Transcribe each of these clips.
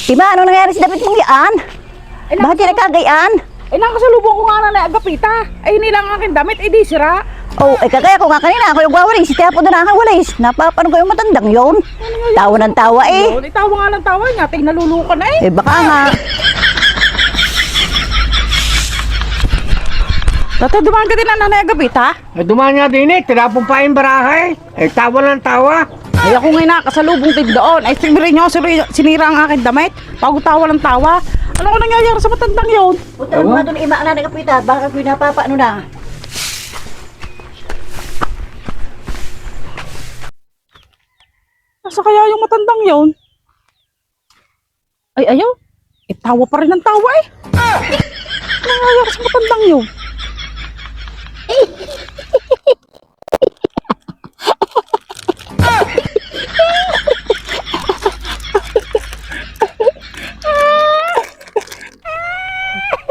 Diba, ano nangyari sa damit mong yan? Bakit yan nagkagayaan? Nakasalubong ko nga na agapita. Ay, nilang aking damit, di sira. Oh, kagaya ko nga kanina, ako yung wawalis. Si Tiapo na nakawalis. Napapano ko yung matandang yun. Tawa ng tawa eh. Yun, tawa nga ng tawa niya. Ting nalulukan na eh. Eh baka nga. Dati dumaan ka din na nanay agapita. Dumaan nga din eh, tinapong pa yung barahay. Tawa lang tawa. Ay, ako ngayon nakasalubong din doon. Ay, siguro nyo, sinira ang aking damit. Pagod tawa ng tawa. Ano ko nangyayari sa matandang yun? Punta mo nga doon ima na nagkapita. Baka pinapapa ano na. Nasa kaya yung matandang yun? Ay, ayaw. Tawa pa rin ang tawa eh. Ano nangyayari sa matandang yun?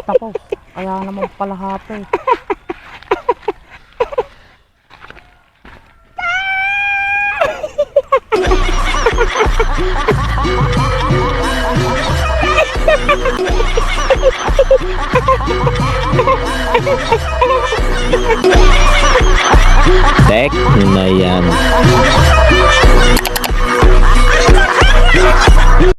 Tapos, kaya naman kalahati. Tek na yan.